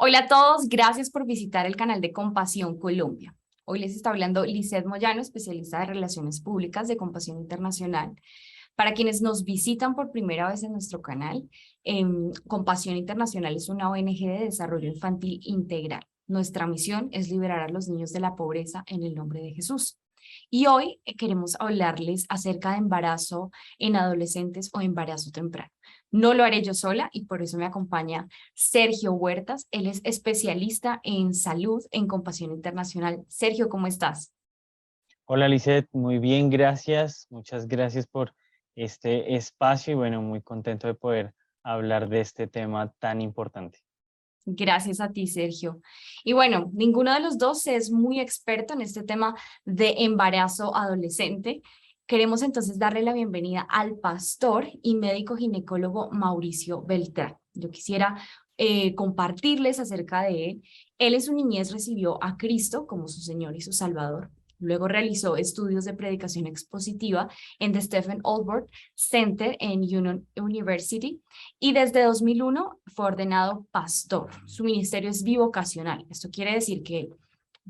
Hola a todos, gracias por visitar el canal de Compasión Colombia. Hoy les está hablando Lizeth Moyano, especialista de Relaciones Públicas de Compasión Internacional. Para quienes nos visitan por primera vez en nuestro canal, Compasión Internacional es una ONG de desarrollo infantil integral. Nuestra misión es liberar a los niños de la pobreza en el nombre de Jesús. Y hoy queremos hablarles acerca de embarazo en adolescentes o embarazo temprano. No lo haré yo sola y por eso me acompaña Sergio Huertas. Él es especialista en salud en Compasión Internacional. Sergio, ¿cómo estás? Hola Lisette, muy bien, gracias. Muchas gracias por este espacio y bueno, muy contento de poder hablar de este tema tan importante. Gracias a ti, Sergio. Y bueno, ninguno de los dos es muy experto en este tema de embarazo adolescente. Queremos entonces darle la bienvenida al pastor y médico ginecólogo Mauricio Beltrán. Yo quisiera compartirles acerca de él. Él en su niñez recibió a Cristo como su Señor y su Salvador. Luego realizó estudios de predicación expositiva en The Stephen Olbert Center en Union University y desde 2001 fue ordenado pastor. Su ministerio es bivocacional. Esto quiere decir que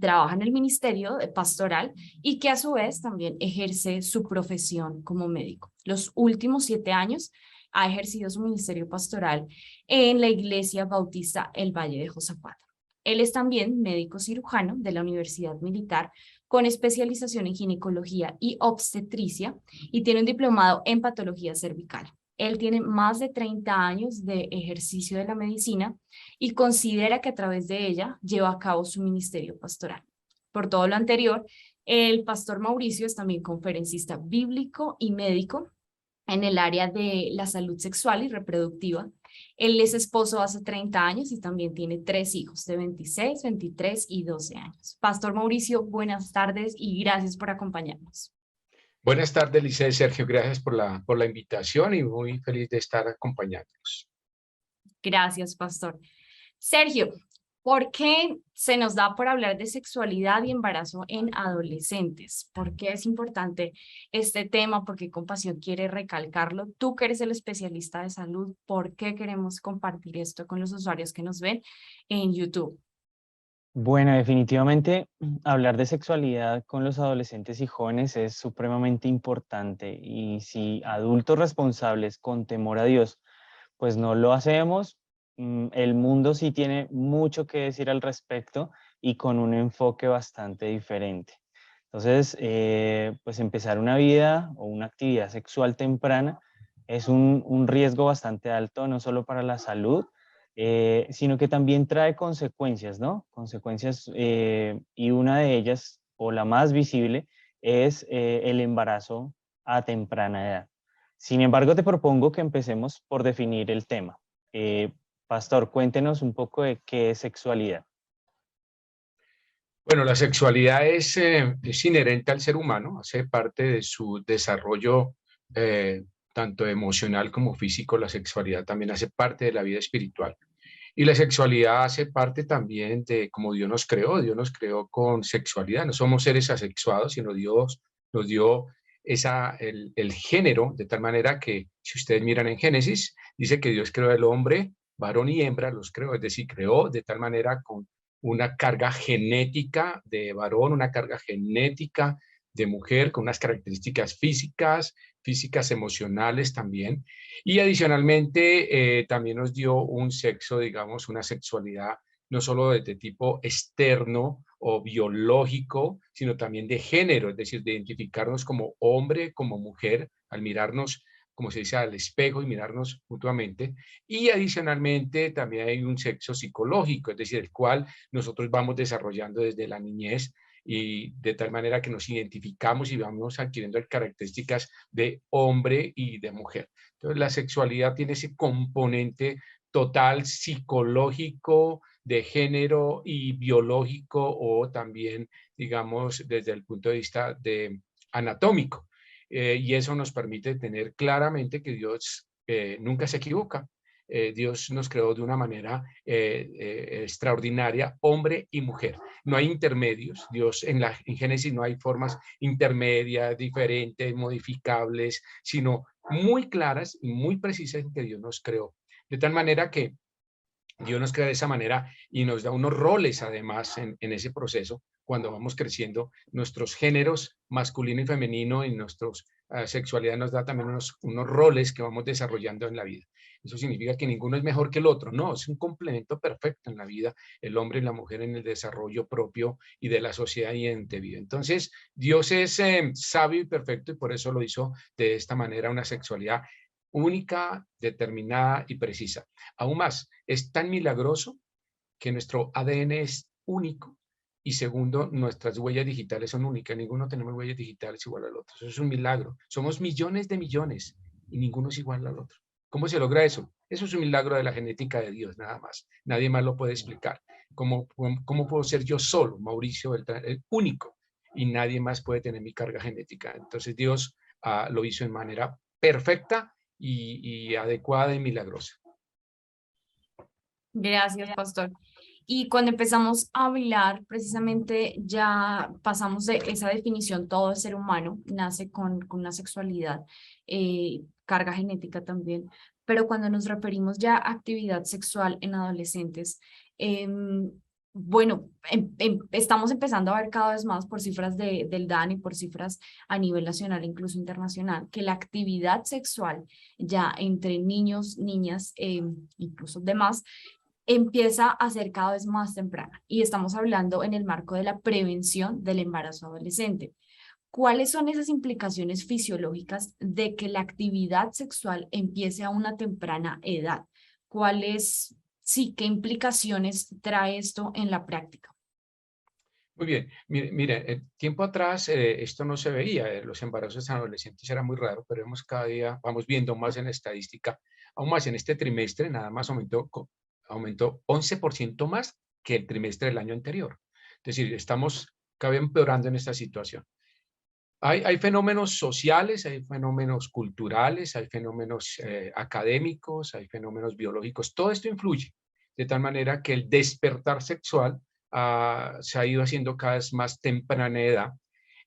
trabaja en el ministerio pastoral y que a su vez también ejerce su profesión como médico. Los últimos 7 años ha ejercido su ministerio pastoral en la Iglesia Bautista El Valle de Josapata. Él es también médico cirujano de la Universidad Militar con especialización en ginecología y obstetricia y tiene un diplomado en patología cervical. Él tiene más de 30 años de ejercicio de la medicina y considera que a través de ella lleva a cabo su ministerio pastoral. Por todo lo anterior, el pastor Mauricio es también conferencista bíblico y médico en el área de la salud sexual y reproductiva. Él es esposo hace 30 años y también tiene 3 hijos de 26, 23 y 12 años. Pastor Mauricio, buenas tardes y gracias por acompañarnos. Buenas tardes, Liceo Sergio. Gracias por la invitación y muy feliz de estar acompañándonos. Gracias, pastor. Sergio, ¿por qué se nos da por hablar de sexualidad y embarazo en adolescentes? ¿Por qué es importante este tema? ¿Por qué Compasión quiere recalcarlo? Tú que eres el especialista de salud, ¿por qué queremos compartir esto con los usuarios que nos ven en YouTube? Bueno, definitivamente hablar de sexualidad con los adolescentes y jóvenes es supremamente importante y si adultos responsables con temor a Dios pues no lo hacemos, el mundo sí tiene mucho que decir al respecto y con un enfoque bastante diferente. Entonces, pues empezar una vida o una actividad sexual temprana es un riesgo bastante alto, no solo para la salud, sino que también trae consecuencias, ¿no? Consecuencias, y una de ellas, o la más visible, es el embarazo a temprana edad. Sin embargo, te propongo que empecemos por definir el tema. Pastor, cuéntenos un poco de qué es sexualidad. Bueno, la sexualidad es inherente al ser humano, hace parte de su desarrollo tanto emocional como físico. La sexualidad también hace parte de la vida espiritual. Y la sexualidad hace parte también de cómo Dios nos creó. Dios nos creó con sexualidad. No somos seres asexuados, sino Dios nos dio el género, de tal manera que si ustedes miran en Génesis, dice que Dios creó el hombre, varón y hembra los creó, es decir, creó de tal manera con una carga genética de varón, una carga genética de mujer, con unas características físicas, emocionales también. Y adicionalmente también nos dio un sexo, digamos, una sexualidad no solo de tipo externo o biológico, sino también de género, es decir, de identificarnos como hombre, como mujer, al mirarnos, como se dice, al espejo y mirarnos mutuamente. Y adicionalmente también hay un sexo psicológico, es decir, el cual nosotros vamos desarrollando desde la niñez y de tal manera que nos identificamos y vamos adquiriendo características de hombre y de mujer. Entonces, la sexualidad tiene ese componente total psicológico, de género y biológico o también, digamos, desde el punto de vista de anatómico. Y eso nos permite tener claramente que Dios nunca se equivoca. Dios nos creó de una manera extraordinaria, hombre y mujer. No hay intermedios. Dios en Génesis no hay formas intermedias, diferentes, modificables, sino muy claras y muy precisas en que Dios nos creó. De tal manera que Dios nos crea de esa manera y nos da unos roles además en ese proceso. Cuando vamos creciendo, nuestros géneros masculino y femenino y nuestra sexualidad nos da también unos roles que vamos desarrollando en la vida. Eso significa que ninguno es mejor que el otro. No, es un complemento perfecto en la vida, el hombre y la mujer en el desarrollo propio y de la sociedad y en vida. Entonces, Dios es sabio y perfecto y por eso lo hizo de esta manera, una sexualidad única, determinada y precisa. Aún más, es tan milagroso que nuestro ADN es único y segundo, nuestras huellas digitales son únicas. Ninguno tenemos huellas digitales igual al otro. Eso es un milagro. Somos millones de millones y ninguno es igual al otro. ¿Cómo se logra eso? Eso es un milagro de la genética de Dios, nada más. Nadie más lo puede explicar. ¿Cómo puedo ser yo solo, Mauricio Beltrán, el único? Y nadie más puede tener mi carga genética. Entonces Dios lo hizo de manera perfecta y adecuada y milagrosa. Gracias, pastor. Y cuando empezamos a hablar, precisamente ya pasamos de esa definición, todo ser humano nace con una sexualidad, carga genética también, pero cuando nos referimos ya a actividad sexual en adolescentes, bueno, estamos empezando a ver cada vez más por cifras del DAN y por cifras a nivel nacional, incluso internacional, que la actividad sexual ya entre niños, niñas, incluso demás, empieza a ser cada vez más temprana y estamos hablando en el marco de la prevención del embarazo adolescente. ¿Cuáles son esas implicaciones fisiológicas de que la actividad sexual empiece a una temprana edad? ¿Qué implicaciones trae esto en la práctica? Muy bien, mire, tiempo atrás esto no se veía, los embarazos en adolescentes era muy raro, pero cada día, vamos viendo más en la estadística, aún más en este trimestre, nada más aumentó 11% más que el trimestre del año anterior. Es decir, estamos cada vez empeorando en esta situación. Hay fenómenos sociales, hay fenómenos culturales, hay fenómenos académicos, hay fenómenos biológicos, todo esto influye, de tal manera que el despertar sexual se ha ido haciendo cada vez más temprana edad.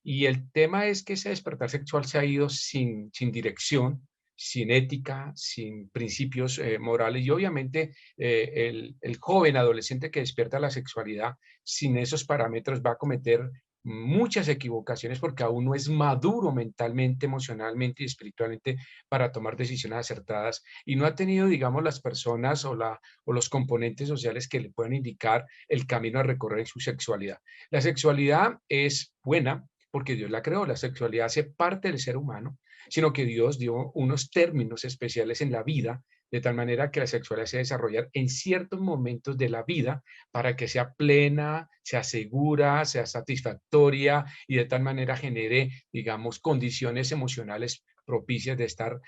Y el tema es que ese despertar sexual se ha ido sin dirección, sin ética, sin principios morales. Y obviamente el joven adolescente que despierta la sexualidad sin esos parámetros va a cometer muchas equivocaciones porque aún no es maduro mentalmente, emocionalmente y espiritualmente para tomar decisiones acertadas y no ha tenido, digamos, las personas o los componentes sociales que le puedan indicar el camino a recorrer en su sexualidad. La sexualidad es buena porque Dios la creó, la sexualidad hace parte del ser humano, sino que Dios dio unos términos especiales en la vida de tal manera que la sexualidad se desarrolla en ciertos momentos de la vida para que sea plena, sea segura, sea satisfactoria y de tal manera genere, digamos, condiciones emocionales propicias de estar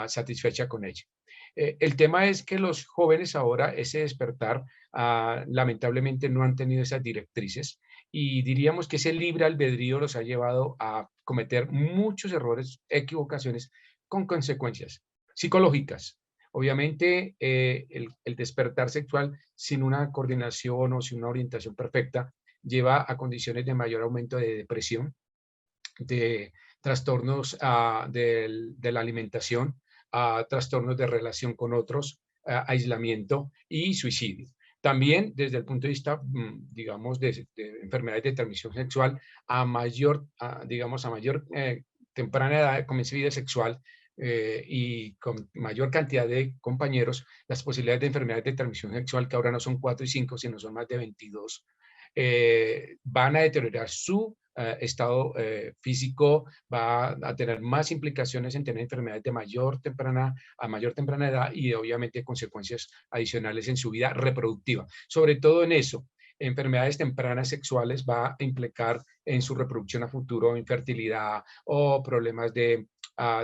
satisfecha con ella. El tema es que los jóvenes ahora, ese despertar, lamentablemente no han tenido esas directrices y diríamos que ese libre albedrío los ha llevado a cometer muchos errores, equivocaciones con consecuencias psicológicas. Obviamente, el despertar sexual sin una coordinación o sin una orientación perfecta lleva a condiciones de mayor aumento de depresión, de trastornos de la alimentación, trastornos de relación con otros, aislamiento y suicidio. También desde el punto de vista, digamos, de enfermedades de transmisión sexual, digamos, a mayor temprana edad, comienza vida sexual, y con mayor cantidad de compañeros, las posibilidades de enfermedades de transmisión sexual, que ahora no son 4 y 5, sino son más de 22, van a deteriorar su estado físico, va a tener más implicaciones en tener enfermedades de a mayor temprana edad y obviamente consecuencias adicionales en su vida reproductiva. Sobre todo en eso, enfermedades tempranas sexuales va a implicar en su reproducción a futuro infertilidad o problemas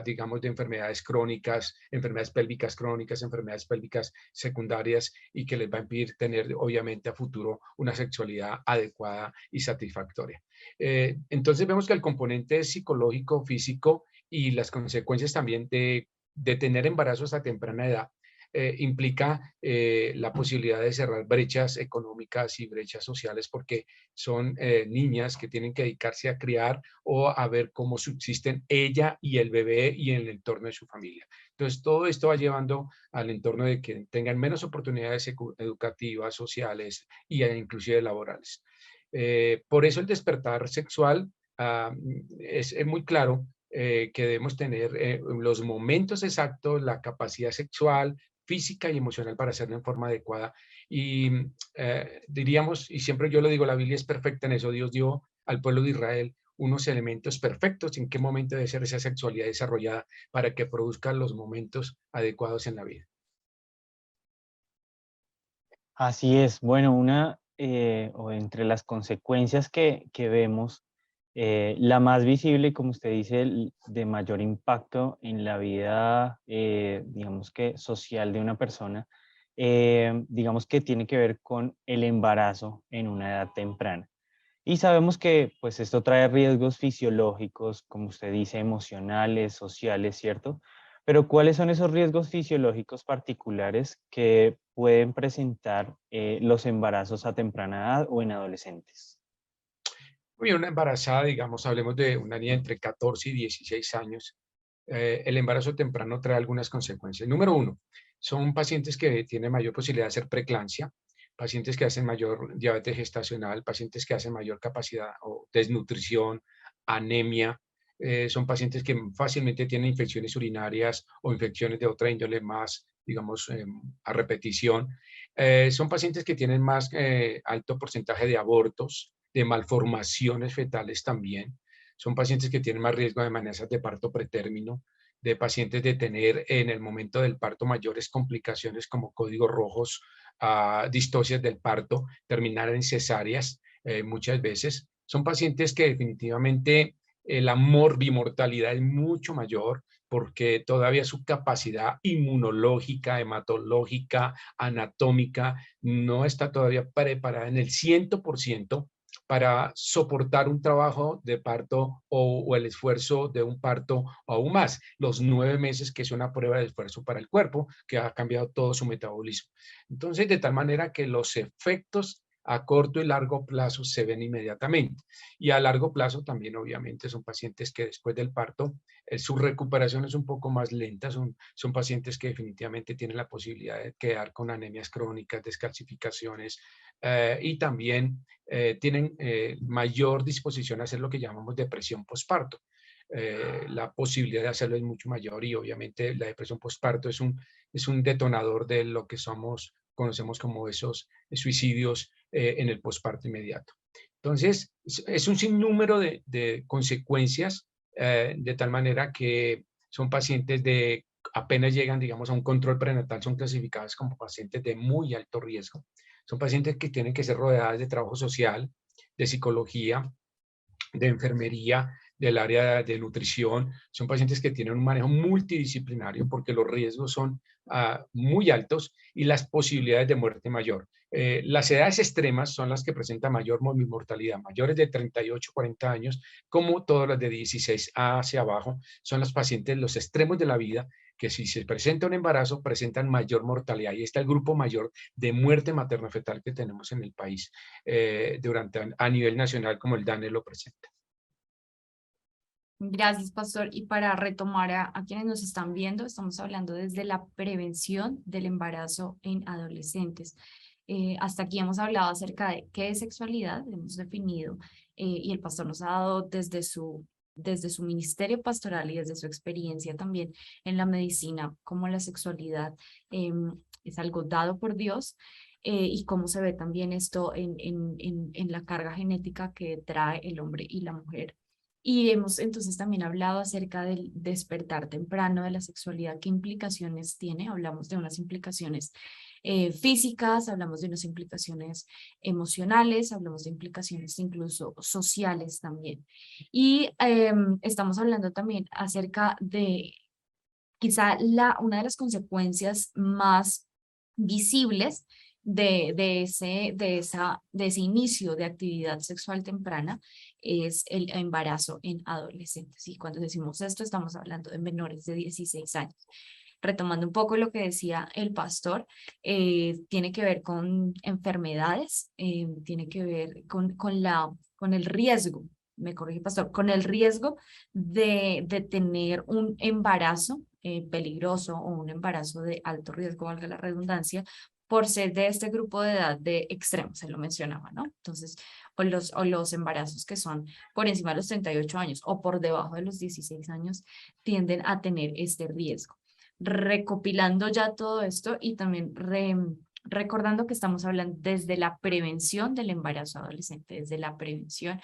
digamos, de enfermedades crónicas, enfermedades pélvicas crónicas, enfermedades pélvicas secundarias y que les va a impedir tener, obviamente, a futuro una sexualidad adecuada y satisfactoria. Entonces vemos que el componente psicológico, físico y las consecuencias también de tener embarazos a temprana edad implica la posibilidad de cerrar brechas económicas y brechas sociales porque son niñas que tienen que dedicarse a criar o a ver cómo subsisten ella y el bebé y en el entorno de su familia. Entonces, todo esto va llevando al entorno de que tengan menos oportunidades educativas, sociales e inclusive laborales. Por eso el despertar sexual es muy claro que debemos tener los momentos exactos, la capacidad sexual, física y emocional para hacerlo en forma adecuada. Y diríamos, y siempre yo lo digo, la Biblia es perfecta en eso, Dios dio al pueblo de Israel unos elementos perfectos en qué momento debe ser esa sexualidad desarrollada para que produzca los momentos adecuados en la vida. Así es. Bueno, o entre las consecuencias que vemos, la más visible, como usted dice, de mayor impacto en la vida, digamos que social de una persona, digamos que tiene que ver con el embarazo en una edad temprana. Y sabemos que pues esto trae riesgos fisiológicos, como usted dice, emocionales, sociales, ¿cierto? Pero ¿cuáles son esos riesgos fisiológicos particulares que pueden presentar los embarazos a temprana edad o en adolescentes? Muy bien, una embarazada, digamos, hablemos de una niña entre 14 y 16 años, el embarazo temprano trae algunas consecuencias. Número uno, son pacientes que tienen mayor posibilidad de hacer preeclampsia, pacientes que hacen mayor diabetes gestacional, pacientes que hacen mayor capacidad o desnutrición, anemia, son pacientes que fácilmente tienen infecciones urinarias o infecciones de otra índole más, digamos, a repetición. Son pacientes que tienen más alto porcentaje de abortos, de malformaciones fetales también. Son pacientes que tienen más riesgo de amenazas de parto pretérmino, de pacientes de tener en el momento del parto mayores complicaciones como códigos rojos, distocias del parto, terminar en cesáreas muchas veces. Son pacientes que definitivamente la morbimortalidad es mucho mayor porque todavía su capacidad inmunológica, hematológica, anatómica no está todavía preparada en el 100% para soportar un trabajo de parto o el esfuerzo de un parto o aún más, los 9 meses que es una prueba de esfuerzo para el cuerpo, que ha cambiado todo su metabolismo. Entonces, de tal manera que los efectos a corto y largo plazo se ven inmediatamente. Y a largo plazo también, obviamente, son pacientes que después del parto, su recuperación es un poco más lenta, son pacientes que definitivamente tienen la posibilidad de quedar con anemias crónicas, descalcificaciones, y también tienen mayor disposición a hacer lo que llamamos depresión postparto. La posibilidad de hacerlo es mucho mayor y obviamente la depresión postparto es un detonador de lo que conocemos como esos suicidios en el posparto inmediato. Entonces, es un sinnúmero de consecuencias de tal manera que son pacientes de apenas llegan, digamos, a un control prenatal, son clasificadas como pacientes de muy alto riesgo. Son pacientes que tienen que ser rodeadas de trabajo social, de psicología, de enfermería, del área de nutrición. Son pacientes que tienen un manejo multidisciplinario porque los riesgos son muy altos y las posibilidades de muerte mayor. Las edades extremas son las que presentan mayor mortalidad, mayores de 38, 40 años, como todas las de 16 hacia abajo, son los pacientes, los extremos de la vida, que si se presenta un embarazo, presentan mayor mortalidad. Y está el grupo mayor de muerte materno-fetal que tenemos en el país a nivel nacional, como el DANE lo presenta. Gracias, Pastor. Y para retomar a quienes nos están viendo, estamos hablando desde la prevención del embarazo en adolescentes. Hasta aquí hemos hablado acerca de qué es sexualidad, hemos definido, y el pastor nos ha dado desde su ministerio pastoral y desde su experiencia también en la medicina, cómo la sexualidad es algo dado por Dios. Y cómo se ve también esto en la carga genética que trae el hombre y la mujer. Y hemos entonces también hablado acerca del despertar temprano de la sexualidad, qué implicaciones tiene. Hablamos de unas implicaciones físicas, hablamos de unas implicaciones emocionales, hablamos de implicaciones incluso sociales también. Y estamos hablando también acerca de quizá una de las consecuencias más visibles de ese inicio de actividad sexual temprana es el embarazo en adolescentes. Y cuando decimos esto, estamos hablando de menores de 16 años. retomando un poco lo que decía el pastor, tiene que ver con enfermedades, tiene que ver con el riesgo, me corrige pastor, con el riesgo de tener un embarazo peligroso o un embarazo de alto riesgo, valga la redundancia, por ser de este grupo de edad de extremos, se lo mencionaba, ¿no? Entonces, o los embarazos que son por encima de los 38 años o por debajo de los 16 años tienden a tener este riesgo. Recopilando ya todo esto y también recordando que estamos hablando desde la prevención del embarazo adolescente, desde la prevención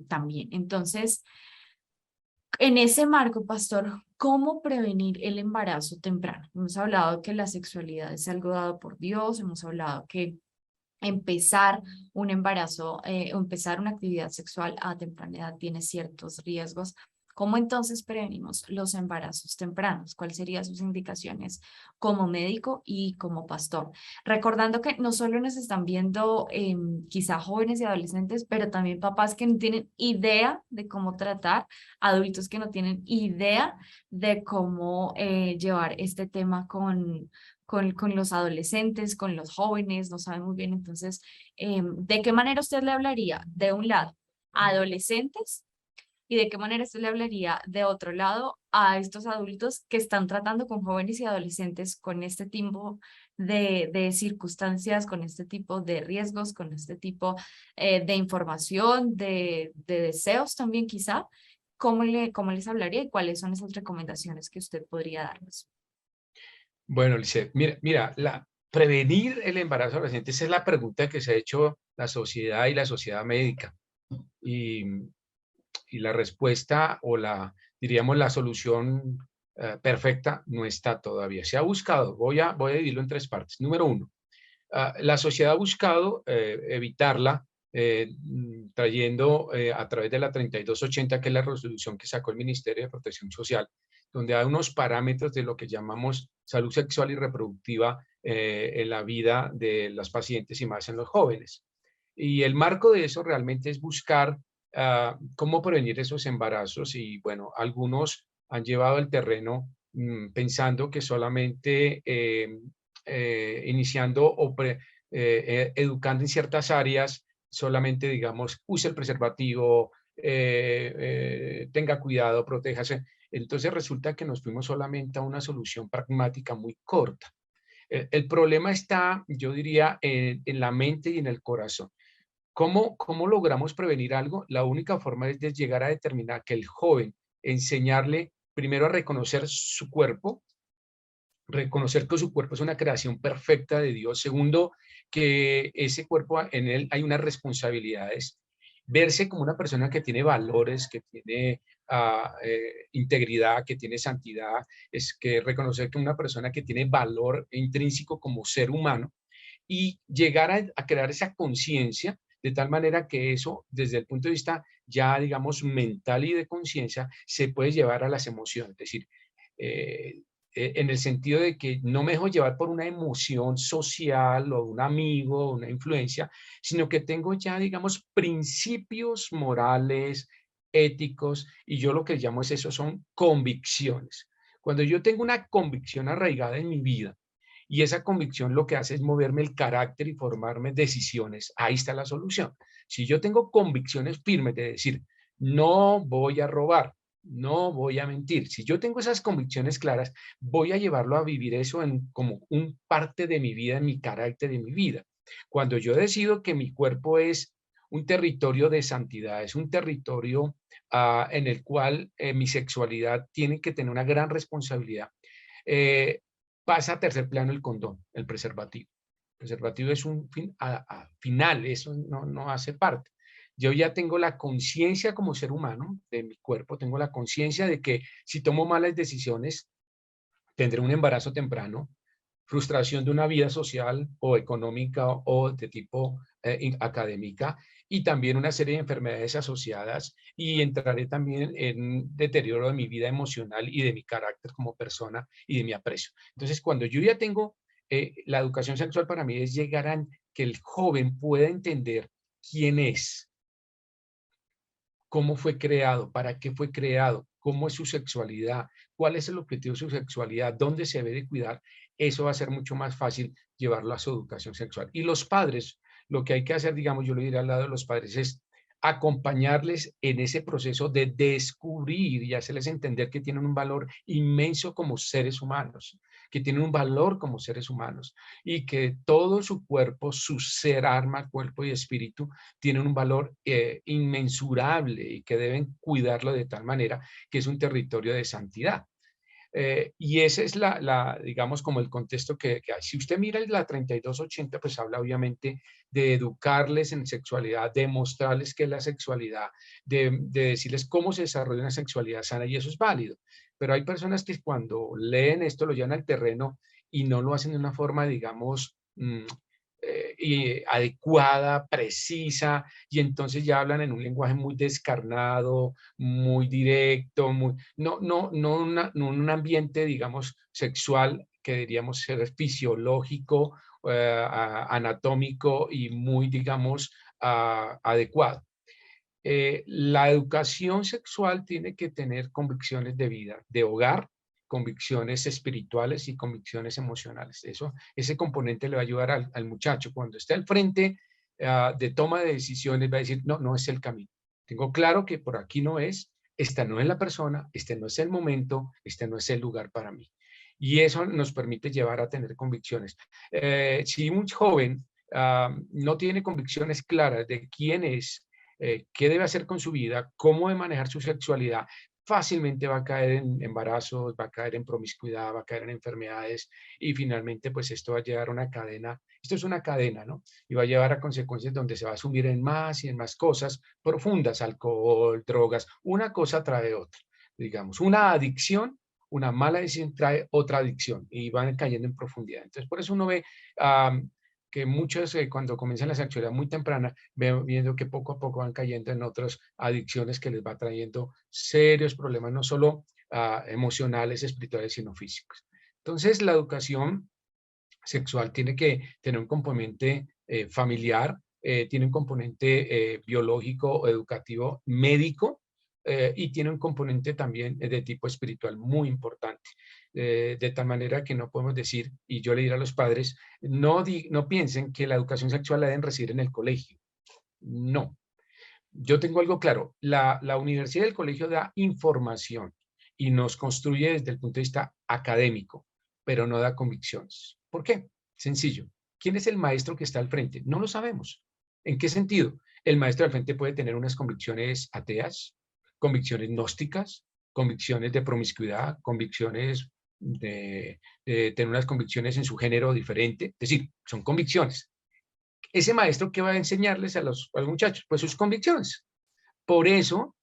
también. Entonces, en ese marco, pastor, ¿cómo prevenir el embarazo temprano? Hemos hablado que la sexualidad es algo dado por Dios, hemos hablado que empezar un embarazo, empezar una actividad sexual a temprana edad tiene ciertos riesgos. ¿Cómo entonces prevenimos los embarazos tempranos? ¿Cuáles serían sus indicaciones como médico y como pastor? Recordando que no solo nos están viendo quizá jóvenes y adolescentes, pero también papás que no tienen idea de cómo tratar, adultos que no tienen idea de cómo llevar este tema con los adolescentes, con los jóvenes, no saben muy bien. Entonces, ¿de qué manera usted le hablaría de un lado a adolescentes y de qué manera usted le hablaría de otro lado a estos adultos que están tratando con jóvenes y adolescentes con este tipo de circunstancias, con este tipo de riesgos, con este tipo de información, de deseos también quizá? ¿Cómo les hablaría y cuáles son esas recomendaciones que usted podría darles? Bueno, Lisset, mira, prevenir el embarazo adolescente, esa es la pregunta que se ha hecho la sociedad y la sociedad médica. Y, y la respuesta o diríamos, la solución perfecta no está todavía. Se ha buscado, voy a dividirlo en tres partes. Número uno, la sociedad ha buscado evitarla trayendo a través de la 3280, que es la resolución que sacó el Ministerio de Protección Social, donde hay unos parámetros de lo que llamamos salud sexual y reproductiva en la vida de las pacientes y más en los jóvenes. Y el marco de eso realmente es buscar cómo prevenir esos embarazos y bueno, algunos han llevado el terreno pensando que solamente iniciando o educando en ciertas áreas, solamente digamos, use el preservativo, tenga cuidado, protéjase. Entonces resulta que nos fuimos solamente a una solución pragmática muy corta. El problema está, yo diría, en la mente y en el corazón. ¿Cómo logramos prevenir algo? La única forma es de llegar a determinar que el joven, enseñarle primero a reconocer su cuerpo, reconocer que su cuerpo es una creación perfecta de Dios. Segundo, que ese cuerpo, en él hay unas responsabilidades. Verse como una persona que tiene valores, que tiene integridad, que tiene santidad, es que reconocer que una persona que tiene valor intrínseco como ser humano y llegar a crear esa conciencia de tal manera que eso, desde el punto de vista ya, digamos, mental y de conciencia, se puede llevar a las emociones. Es decir, en el sentido de que no me dejo llevar por una emoción social o un amigo o una influencia, sino que tengo ya, digamos, principios morales, éticos, y yo lo que llamo es eso, son convicciones. Cuando yo tengo una convicción arraigada en mi vida, y esa convicción lo que hace es moverme el carácter y formarme decisiones. Ahí está la solución. Si yo tengo convicciones firmes de decir, no voy a robar, no voy a mentir. Si yo tengo esas convicciones claras, voy a llevarlo a vivir eso como un parte de mi vida, en mi carácter, de mi vida. Cuando yo decido que mi cuerpo es un territorio de santidad, es un territorio en el cual mi sexualidad tiene que tener una gran responsabilidad. Eh, Pasa a tercer plano el condón, el preservativo. El preservativo es un final, eso no hace parte. Yo ya tengo la conciencia como ser humano de mi cuerpo, tengo la conciencia de que si tomo malas decisiones, tendré un embarazo temprano, frustración de una vida social o económica o de tipo académica y también una serie de enfermedades asociadas y entraré también en deterioro de mi vida emocional y de mi carácter como persona y de mi aprecio. Entonces, cuando yo ya tengo la educación sexual, para mí es llegar a que el joven pueda entender quién es, cómo fue creado, para qué fue creado, cómo es su sexualidad, cuál es el objetivo de su sexualidad, dónde se debe de cuidar, eso va a ser mucho más fácil llevarlo a su educación sexual. Y los padres, lo que hay que hacer, digamos, yo le diré al lado de los padres, es acompañarles en ese proceso de descubrir y hacerles entender que tienen un valor inmenso como seres humanos, que tienen un valor como seres humanos y que todo su cuerpo, su ser, alma, cuerpo y espíritu tienen un valor inmensurable y que deben cuidarlo de tal manera que es un territorio de santidad. Y ese es digamos, como el contexto que hay. Si usted mira la 3280, pues habla obviamente de educarles en sexualidad, de mostrarles qué es la sexualidad, de decirles cómo se desarrolla una sexualidad sana, y eso es válido. Pero hay personas que cuando leen esto lo llevan al terreno y no lo hacen de una forma, digamos, y adecuada, precisa, y entonces ya hablan en un lenguaje muy descarnado, muy directo, no un ambiente, digamos, sexual que diríamos ser fisiológico, anatómico y muy, digamos, adecuado. La educación sexual tiene que tener convicciones de vida, de hogar, convicciones espirituales y convicciones emocionales. Ese componente le va a ayudar al muchacho cuando esté al frente de toma de decisiones, va a decir, no, no es el camino. Tengo claro que por aquí no es, esta no es la persona, este no es el momento, este no es el lugar para mí. Y eso nos permite llevar a tener convicciones. Si un joven no tiene convicciones claras de quién es, qué debe hacer con su vida, cómo debe manejar su sexualidad, fácilmente va a caer en embarazos, va a caer en promiscuidad, va a caer en enfermedades y finalmente pues esto va a llevar a una cadena, esto es una cadena, ¿no? Y va a llevar a consecuencias donde se va a sumir en más y en más cosas profundas, alcohol, drogas, una cosa trae otra, digamos, una adicción. Una mala decisión trae otra adicción y van cayendo en profundidad. Entonces, por eso uno ve que muchos cuando comienzan la sexualidad muy temprana, viendo que poco a poco van cayendo en otras adicciones que les va trayendo serios problemas, no solo emocionales, espirituales, sino físicos. Entonces, la educación sexual tiene que tener un componente familiar, tiene un componente biológico, educativo, médico, y tiene un componente también de tipo espiritual muy importante. De tal manera que no podemos decir, y yo le diré a los padres, no piensen que la educación sexual la deben recibir en el colegio. No. Yo tengo algo claro, la universidad y el colegio da información y nos construye desde el punto de vista académico, pero no da convicciones. ¿Por qué? Sencillo. ¿Quién es el maestro que está al frente? No lo sabemos. ¿En qué sentido? El maestro al frente puede tener unas convicciones ateas, convicciones gnósticas, convicciones de promiscuidad, convicciones de tener unas convicciones en su género diferente. Es decir, son convicciones. Ese maestro, ¿qué va a enseñarles a los muchachos? Pues sus convicciones. Por eso,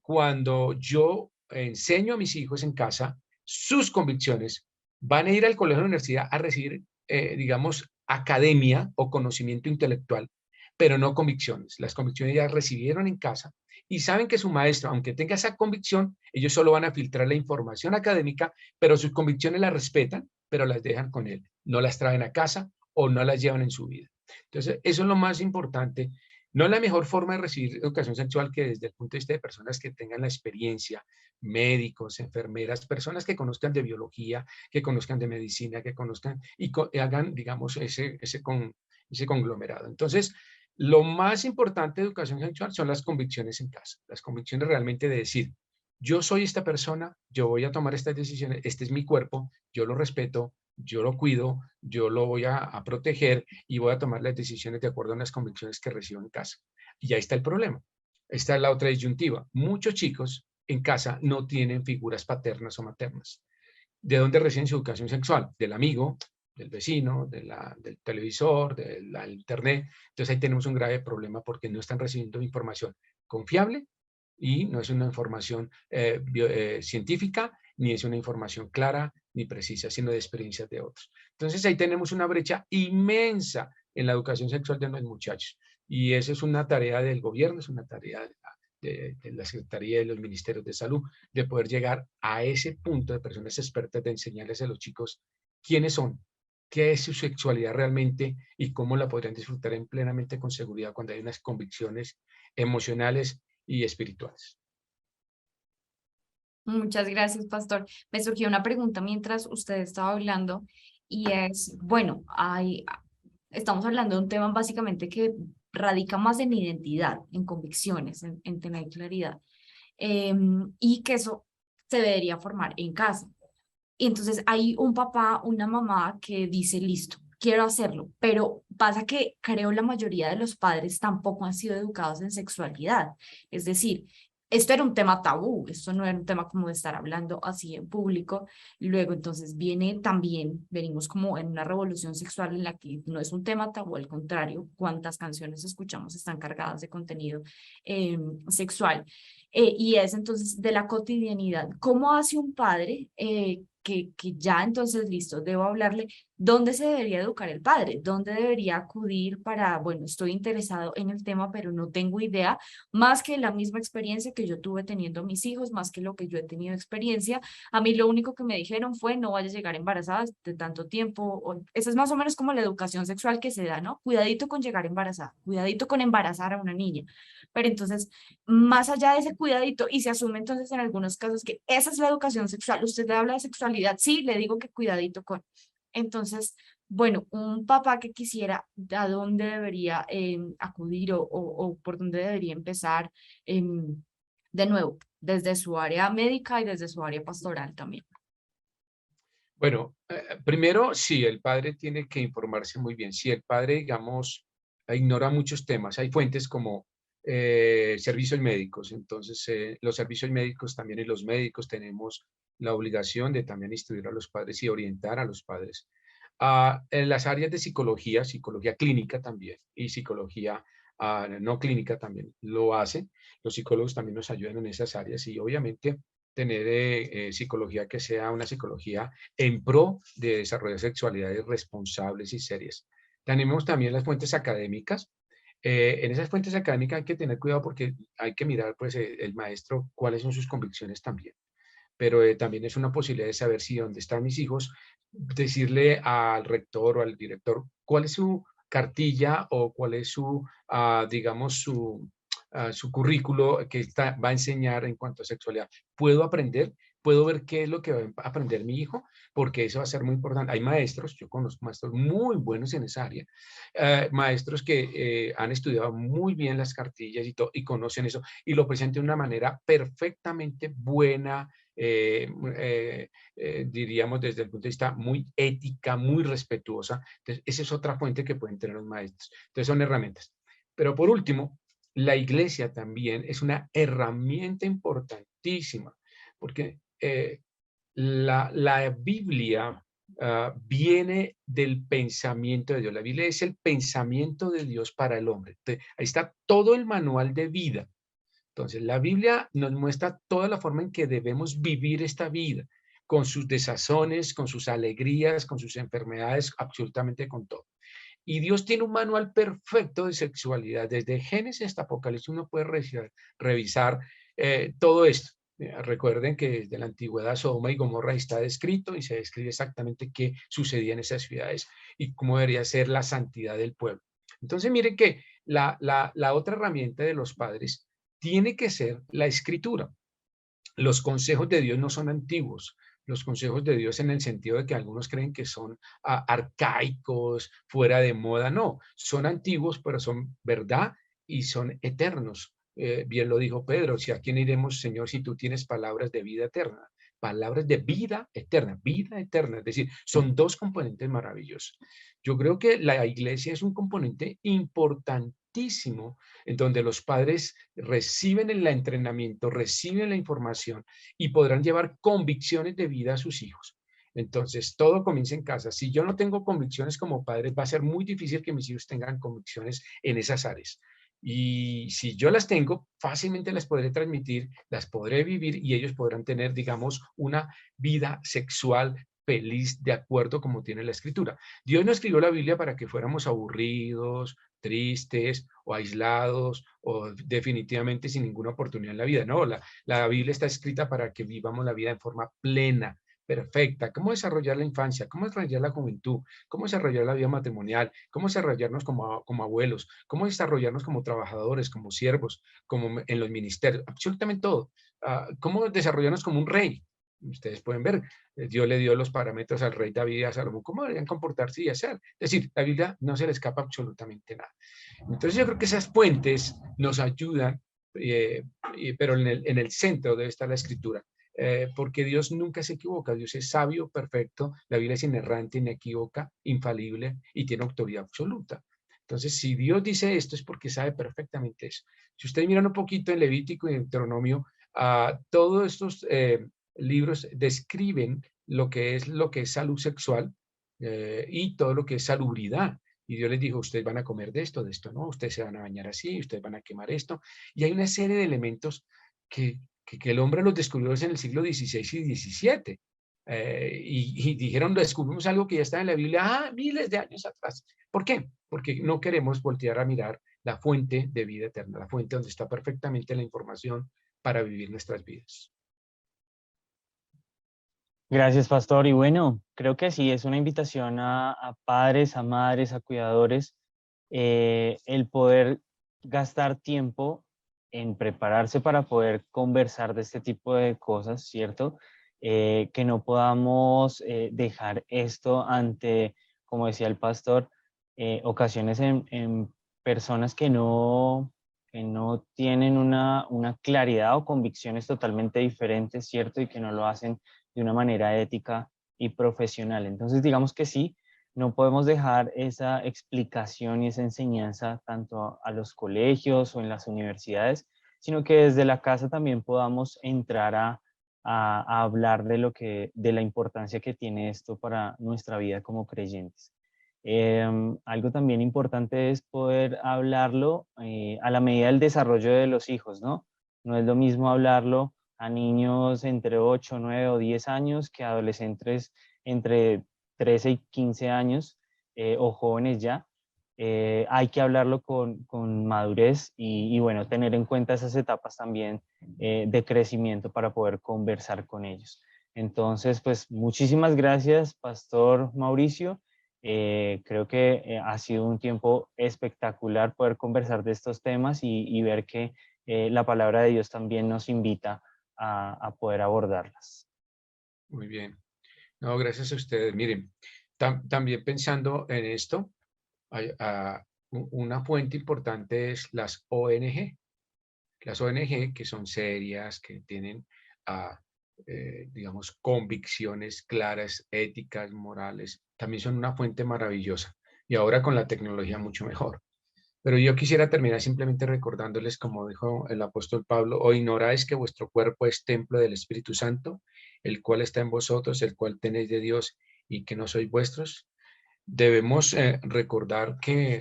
cuando yo enseño a mis hijos en casa, sus convicciones van a ir al colegio o a la universidad a recibir, digamos, academia o conocimiento intelectual, pero no convicciones. Las convicciones ya recibieron en casa y saben que su maestro, aunque tenga esa convicción, ellos solo van a filtrar la información académica, pero sus convicciones las respetan, pero las dejan con él. No las traen a casa o no las llevan en su vida. Entonces, eso es lo más importante. No es la mejor forma de recibir educación sexual que desde el punto de vista de personas que tengan la experiencia, médicos, enfermeras, personas que conozcan de biología, que conozcan de medicina, que conozcan y hagan, digamos, ese conglomerado. Entonces, lo más importante de educación sexual son las convicciones en casa, las convicciones realmente de decir, yo soy esta persona, yo voy a tomar estas decisiones, este es mi cuerpo, yo lo respeto, yo lo cuido, yo lo voy a proteger y voy a tomar las decisiones de acuerdo a las convicciones que recibo en casa. Y ahí está el problema. Esta es la otra disyuntiva. Muchos chicos en casa no tienen figuras paternas o maternas. ¿De dónde reciben su educación sexual? Del amigo, del vecino, del televisor, de la internet. Entonces ahí tenemos un grave problema porque no están recibiendo información confiable y no es una información científica, ni es una información clara ni precisa, sino de experiencias de otros. Entonces ahí tenemos una brecha inmensa en la educación sexual de los muchachos. Y eso es una tarea del gobierno, es una tarea de la Secretaría de los Ministerios de Salud, de poder llegar a ese punto de personas expertas de enseñarles a los chicos quiénes son, qué es su sexualidad realmente y cómo la podrían disfrutar en plenamente con seguridad cuando hay unas convicciones emocionales y espirituales. Muchas gracias, pastor. Me surgió una pregunta mientras usted estaba hablando y es, bueno, estamos hablando de un tema básicamente que radica más en identidad, en convicciones, en tener claridad, y que eso se debería formar en casa. Y entonces hay un papá, una mamá que dice, listo, quiero hacerlo, pero pasa que creo la mayoría de los padres tampoco han sido educados en sexualidad. Es decir, esto era un tema tabú, esto no era un tema como de estar hablando así en público. Luego entonces viene también, venimos como en una revolución sexual en la que no es un tema tabú, al contrario, cuántas canciones escuchamos están cargadas de contenido sexual. Y es entonces de la cotidianidad. ¿Cómo hace un padre que ya entonces, listo, debo hablarle, dónde se debería educar el padre? ¿Dónde debería acudir para, bueno, estoy interesado en el tema, pero no tengo idea, más que la misma experiencia que yo tuve teniendo mis hijos, más que lo que yo he tenido experiencia? A mí lo único que me dijeron fue, no vayas a llegar embarazada de tanto tiempo. Esa es más o menos como la educación sexual que se da, ¿no? Cuidadito con llegar embarazada, cuidadito con embarazar a una niña. Pero entonces más allá de ese cuidadito, y se asume entonces en algunos casos que esa es la educación sexual. Usted le habla de sexualidad, sí, le digo que cuidadito con. Entonces, bueno, un papá que quisiera, ¿a dónde debería acudir o por dónde debería empezar? De nuevo, desde su área médica y desde su área pastoral también. Bueno, primero, sí, el padre tiene que informarse muy bien. Si el padre, digamos, ignora muchos temas, hay fuentes como servicios médicos. Entonces, los servicios médicos también y los médicos tenemos la obligación de también instruir a los padres y orientar a los padres. En las áreas de psicología, psicología clínica también y psicología no clínica también lo hacen. Los psicólogos también nos ayudan en esas áreas y obviamente tener psicología que sea una psicología en pro de desarrollar sexualidades responsables y serias. Tenemos también las fuentes académicas. En esas fuentes académicas hay que tener cuidado porque hay que mirar, pues, el maestro, cuáles son sus convicciones también. Pero también es una posibilidad de saber si donde están mis hijos, decirle al rector o al director cuál es su cartilla o cuál es su, digamos, su currículo que va a enseñar en cuanto a sexualidad. ¿Puedo aprender? ¿Puedo ver qué es lo que va a aprender mi hijo? Porque eso va a ser muy importante. Hay maestros, yo conozco maestros muy buenos en esa área, maestros que han estudiado muy bien las cartillas y conocen eso y lo presentan de una manera perfectamente buena, diríamos desde el punto de vista muy ética, muy respetuosa. Entonces, esa es otra fuente que pueden tener los maestros. Entonces, son herramientas. Pero por último, la iglesia también es una herramienta importantísima, porque la Biblia viene del pensamiento de Dios. La Biblia es el pensamiento de Dios para el hombre. Entonces, ahí está todo el manual de vida. Entonces, la Biblia nos muestra toda la forma en que debemos vivir esta vida, con sus desazones, con sus alegrías, con sus enfermedades, absolutamente con todo. Y Dios tiene un manual perfecto de sexualidad. Desde Génesis hasta Apocalipsis uno puede revisar todo esto. Recuerden que desde la antigüedad Sodoma y Gomorra está descrito y se describe exactamente qué sucedía en esas ciudades y cómo debería ser la santidad del pueblo. Entonces, miren que la otra herramienta de los padres tiene que ser la escritura. Los consejos de Dios no son antiguos. Los consejos de Dios en el sentido de que algunos creen que son arcaicos, fuera de moda. No, son antiguos, pero son verdad y son eternos. Bien lo dijo Pedro, si a quién iremos, Señor, si tú tienes palabras de vida eterna. Palabras de vida eterna, vida eterna. Es decir, son dos componentes maravillosos. Yo creo que la iglesia es un componente importantísimo en donde los padres reciben el entrenamiento, reciben la información y podrán llevar convicciones de vida a sus hijos. Entonces, todo comienza en casa. Si yo no tengo convicciones como padre, va a ser muy difícil que mis hijos tengan convicciones en esas áreas. Y si yo las tengo, fácilmente las podré transmitir, las podré vivir y ellos podrán tener, digamos, una vida sexual feliz de acuerdo como tiene la escritura. Dios no escribió la Biblia para que fuéramos aburridos, tristes o aislados o definitivamente sin ninguna oportunidad en la vida. No, la Biblia está escrita para que vivamos la vida en forma plena, perfecta, cómo desarrollar la infancia, cómo desarrollar la juventud, cómo desarrollar la vida matrimonial, cómo desarrollarnos como abuelos, cómo desarrollarnos como trabajadores, como siervos, como en los ministerios, absolutamente todo. Cómo desarrollarnos como un rey. Ustedes pueden ver, Dios le dio los parámetros al rey David y a Salomón, cómo deberían comportarse y hacer. Es decir, la Biblia no se le escapa absolutamente nada. Entonces yo creo que esas fuentes nos ayudan, pero en el centro debe estar la escritura, porque Dios nunca se equivoca, Dios es sabio, perfecto, la Biblia es inerrante, inequívoca, infalible y tiene autoridad absoluta. Entonces, si Dios dice esto es porque sabe perfectamente eso. Si ustedes miran un poquito en Levítico y en Deuteronomio, todos estos libros describen lo que es salud sexual y todo lo que es salubridad. Y Dios les dijo, ustedes van a comer de esto no, ustedes se van a bañar así, ustedes van a quemar esto. Y hay una serie de elementos que el hombre los descubrió en el siglo XVI y XVII. Y dijeron, descubrimos algo que ya está en la Biblia miles de años atrás. ¿Por qué? Porque no queremos voltear a mirar la fuente de vida eterna, la fuente donde está perfectamente la información para vivir nuestras vidas. Gracias, pastor. Y bueno, creo que sí, es una invitación a padres, a madres, a cuidadores, el poder gastar tiempo en prepararse para poder conversar de este tipo de cosas, ¿cierto? Que no podamos dejar esto ante, como decía el pastor, ocasiones en personas que no tienen una claridad o convicciones totalmente diferentes, ¿cierto? Y que no lo hacen de una manera ética y profesional. Entonces, digamos que sí, no podemos dejar esa explicación y esa enseñanza tanto a los colegios o en las universidades, sino que desde la casa también podamos entrar a hablar de la importancia que tiene esto para nuestra vida como creyentes. Algo también importante es poder hablarlo a la medida del desarrollo de los hijos, ¿no? No es lo mismo hablarlo a niños entre 8, 9 o 10 años que a adolescentes entre 13 y 15 años o jóvenes ya. Hay que hablarlo con madurez y, bueno, tener en cuenta esas etapas también de crecimiento para poder conversar con ellos. Entonces, pues muchísimas gracias, Pastor Mauricio. Creo que ha sido un tiempo espectacular poder conversar de estos temas y ver que la palabra de Dios también nos invita a poder abordarlas. Muy bien. No, gracias a ustedes. Miren, también pensando en esto, una fuente importante es las ONG. Las ONG que son serias, que tienen, digamos, convicciones claras, éticas, morales, también son una fuente maravillosa. Y ahora con la tecnología mucho mejor. Pero yo quisiera terminar simplemente recordándoles, como dijo el apóstol Pablo, ¿o ignoráis que vuestro cuerpo es templo del Espíritu Santo, el cual está en vosotros, el cual tenéis de Dios y que no sois vuestros? Debemos recordar que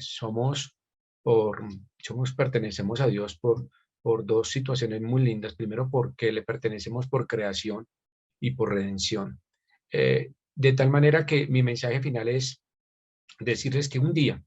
pertenecemos a Dios por dos situaciones muy lindas. Primero, porque le pertenecemos por creación y por redención. De tal manera que mi mensaje final es decirles que un día,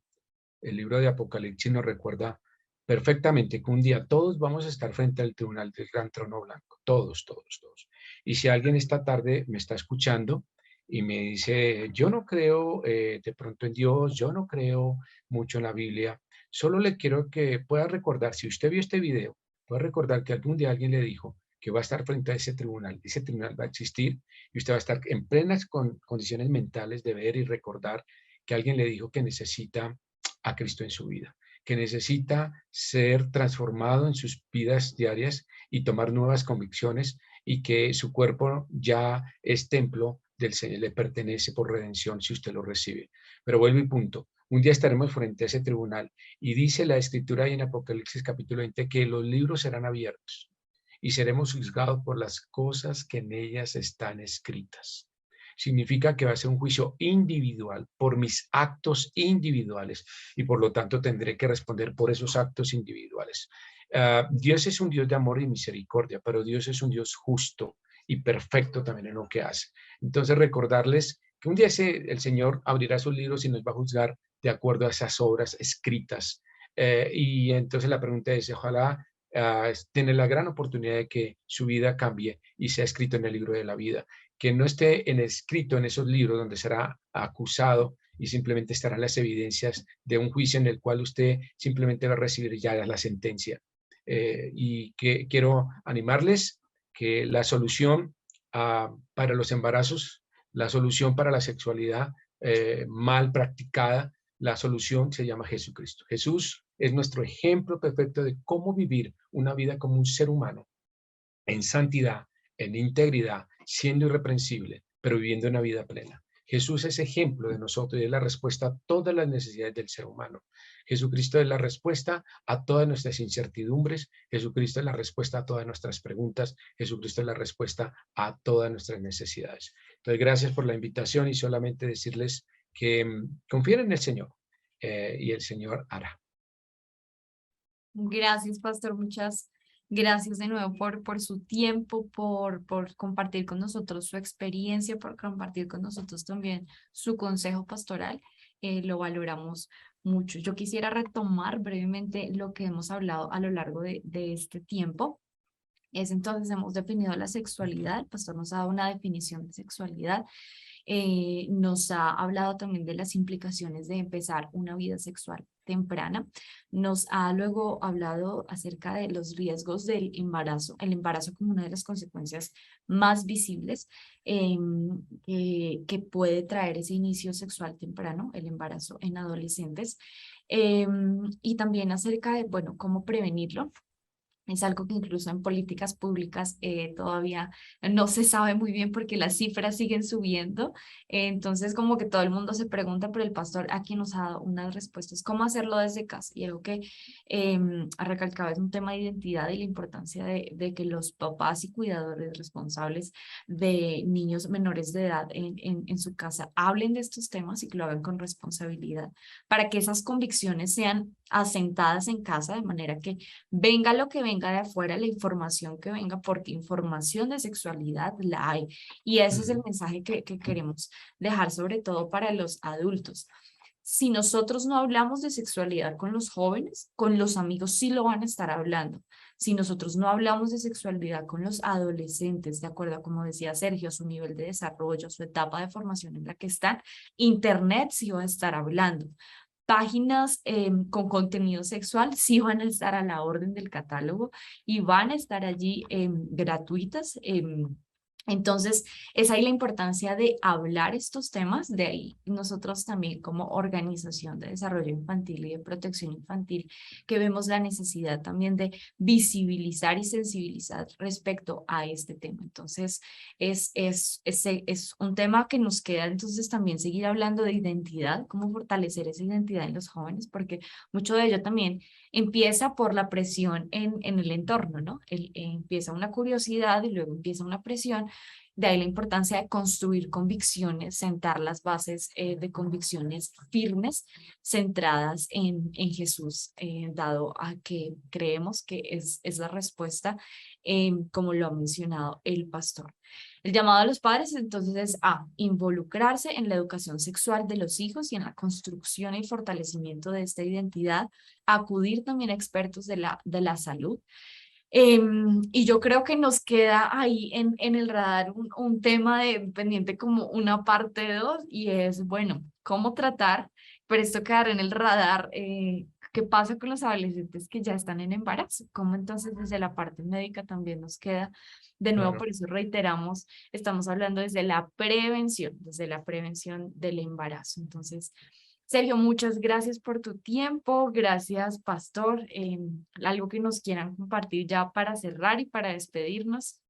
el libro de Apocalipsis nos recuerda perfectamente que un día todos vamos a estar frente al tribunal del gran trono blanco, todos, todos, todos. Y si alguien esta tarde me está escuchando y me dice, yo no creo de pronto en Dios, yo no creo mucho en la Biblia, solo le quiero que pueda recordar, si usted vio este video, pueda recordar que algún día alguien le dijo que va a estar frente a ese tribunal va a existir y usted va a estar en plenas condiciones mentales de ver y recordar que alguien le dijo que necesita a Cristo en su vida, que necesita ser transformado en sus vidas diarias y tomar nuevas convicciones y que su cuerpo ya es templo del Señor, le pertenece por redención si usted lo recibe. Pero vuelvo y punto. Un día estaremos frente a ese tribunal y dice la escritura ahí en Apocalipsis capítulo 20 que los libros serán abiertos y seremos juzgados por las cosas que en ellas están escritas. Significa que va a ser un juicio individual por mis actos individuales y por lo tanto tendré que responder por esos actos individuales. Dios es un Dios de amor y misericordia, pero Dios es un Dios justo y perfecto también en lo que hace. Entonces recordarles que un día el Señor abrirá sus libros y nos va a juzgar de acuerdo a esas obras escritas. Y entonces la pregunta es, ojalá tiene la gran oportunidad de que su vida cambie y sea escrito en el libro de la vida. que no esté escrito en esos libros donde será acusado y simplemente estarán las evidencias de un juicio en el cual usted simplemente va a recibir ya la sentencia. Y que quiero animarles que la solución para los embarazos, la solución para la sexualidad mal practicada, la solución se llama Jesucristo. Jesús es nuestro ejemplo perfecto de cómo vivir una vida como un ser humano, en santidad, en integridad, siendo irreprensible, pero viviendo una vida plena. Jesús es ejemplo de nosotros y es la respuesta a todas las necesidades del ser humano. Jesucristo es la respuesta a todas nuestras incertidumbres. Jesucristo es la respuesta a todas nuestras preguntas. Jesucristo es la respuesta a todas nuestras necesidades. Entonces, gracias por la invitación y solamente decirles que confíen en el Señor y el Señor hará. Gracias, pastor. Muchas gracias de nuevo por su tiempo, por compartir con nosotros su experiencia, por compartir con nosotros también su consejo pastoral. Lo valoramos mucho. Yo quisiera retomar brevemente lo que hemos hablado a lo largo de este tiempo. Entonces, hemos definido la sexualidad. El pastor nos ha dado una definición de sexualidad. Nos ha hablado también de las implicaciones de empezar una vida sexual temprana. Nos ha luego hablado acerca de los riesgos del embarazo, el embarazo como una de las consecuencias más visibles que puede traer ese inicio sexual temprano, el embarazo en adolescentes. Y también acerca de, bueno, cómo prevenirlo. Es algo que incluso en políticas públicas todavía no se sabe muy bien porque las cifras siguen subiendo. Entonces, como que todo el mundo se pregunta, pero el pastor aquí nos ha dado unas respuestas. ¿Cómo hacerlo desde casa? Y algo que ha recalcado es un tema de identidad y la importancia de que los papás y cuidadores responsables de niños menores de edad en su casa hablen de estos temas y que lo hagan con responsabilidad para que esas convicciones sean asentadas en casa de manera que venga lo que venga de afuera, la información que venga, porque información de sexualidad la hay. Y ese es el mensaje que queremos dejar sobre todo para los adultos. Si nosotros no hablamos de sexualidad con los jóvenes, con los amigos sí lo van a estar hablando. Si nosotros no hablamos de sexualidad con los adolescentes, de acuerdo a como decía Sergio, su nivel de desarrollo, su etapa de formación en la que están, Internet sí va a estar hablando. Páginas con contenido sexual sí van a estar a la orden del catálogo y van a estar allí gratuitas. Entonces, es ahí la importancia de hablar estos temas, de ahí nosotros también como organización de desarrollo infantil y de protección infantil, que vemos la necesidad también de visibilizar y sensibilizar respecto a este tema. Entonces, es un tema que nos queda entonces también seguir hablando de identidad, cómo fortalecer esa identidad en los jóvenes, porque mucho de ello también empieza por la presión en el entorno, ¿no? Empieza una curiosidad y luego empieza una presión. De ahí la importancia de construir convicciones, sentar las bases de convicciones firmes, centradas en Jesús, dado a que creemos que es la respuesta, como lo ha mencionado el pastor. El llamado a los padres entonces es a involucrarse en la educación sexual de los hijos y en la construcción y fortalecimiento de esta identidad, acudir también a expertos de la salud. Y yo creo que nos queda ahí en el radar un tema pendiente como una parte 2 y es, bueno, cómo tratar, pero esto quedar en el radar, qué pasa con los adolescentes que ya están en embarazo, cómo entonces desde la parte médica también nos queda, de nuevo Claro. por eso reiteramos, estamos hablando desde la prevención del embarazo. Entonces, Sergio, muchas gracias por tu tiempo. Gracias, pastor. Algo que nos quieran compartir ya para cerrar y para despedirnos.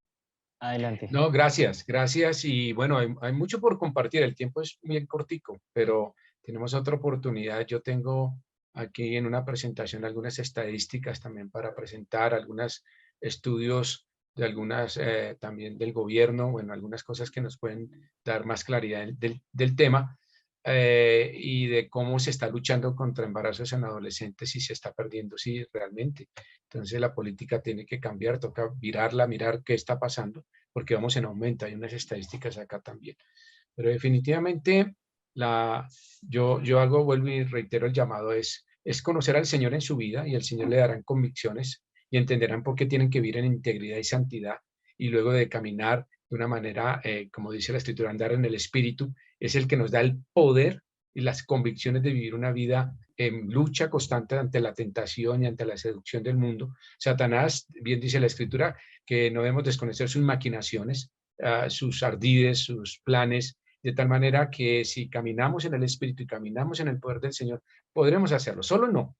Adelante. No, gracias, gracias. Y bueno, hay mucho por compartir. El tiempo es bien cortico, pero tenemos otra oportunidad. Yo tengo aquí en una presentación algunas estadísticas también para presentar, algunos estudios de algunas también del gobierno, bueno, algunas cosas que nos pueden dar más claridad del tema y de cómo se está luchando contra embarazos en adolescentes y se está perdiendo, sí, realmente. Entonces la política tiene que cambiar, toca virarla, mirar qué está pasando porque vamos en aumento, hay unas estadísticas acá también. Pero definitivamente yo hago, vuelvo y reitero el llamado, es conocer al Señor en su vida y el Señor le darán convicciones y entenderán por qué tienen que vivir en integridad y santidad y luego de caminar de una manera, como dice la Escritura, andar en el Espíritu, es el que nos da el poder y las convicciones de vivir una vida en lucha constante ante la tentación y ante la seducción del mundo. Satanás, bien dice la Escritura, que no debemos desconocer sus maquinaciones, sus ardides, sus planes, de tal manera que si caminamos en el Espíritu y caminamos en el poder del Señor, podremos hacerlo. Solo no.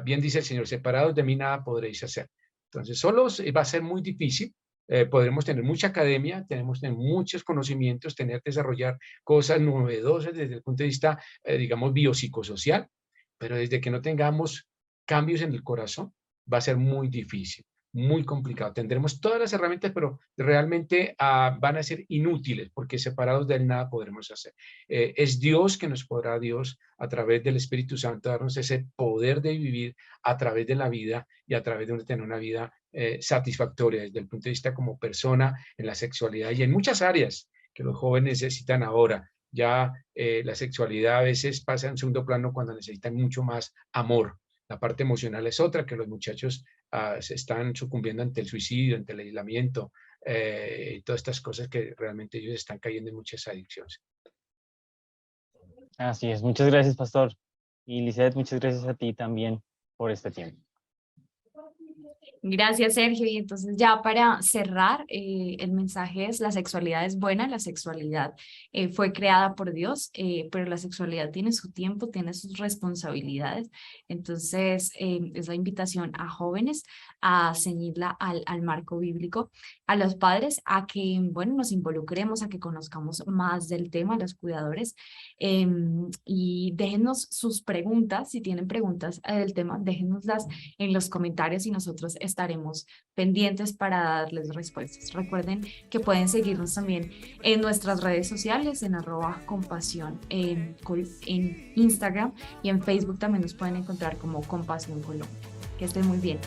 Bien dice el Señor, separados de mí nada podréis hacer. Entonces, solos va a ser muy difícil. Podremos tener mucha academia, tenemos tener muchos conocimientos, desarrollar cosas novedosas desde el punto de vista, digamos, biopsicosocial, pero desde que no tengamos cambios en el corazón, va a ser muy difícil, muy complicado. Tendremos todas las herramientas, pero realmente van a ser inútiles, porque separados de él nada podremos hacer. Es Dios que nos podrá, Dios, a través del Espíritu Santo, darnos ese poder de vivir a través de la vida y a través de tener una vida satisfactoria desde el punto de vista como persona, en la sexualidad y en muchas áreas que los jóvenes necesitan ahora. Ya la sexualidad a veces pasa en segundo plano cuando necesitan mucho más amor. La parte emocional es otra, que los muchachos se están sucumbiendo ante el suicidio, ante el aislamiento, y todas estas cosas que realmente ellos están cayendo en muchas adicciones. Así es, muchas gracias, pastor. Y Lizeth, muchas gracias a ti también por este tiempo. Gracias, Sergio. Y entonces ya para cerrar, el mensaje es: la sexualidad es buena, la sexualidad fue creada por Dios, pero la sexualidad tiene su tiempo, tiene sus responsabilidades. Entonces, es la invitación a jóvenes a ceñirla al marco bíblico, a los padres a que, bueno, nos involucremos, a que conozcamos más del tema, los cuidadores, y déjenos sus preguntas. Si tienen preguntas del tema, déjenoslas en los comentarios y nosotros estaremos pendientes para darles respuestas. Recuerden que pueden seguirnos también en nuestras redes sociales, en @compasión en Instagram, y en Facebook también nos pueden encontrar como Compasión Colombia. Que estén muy bien.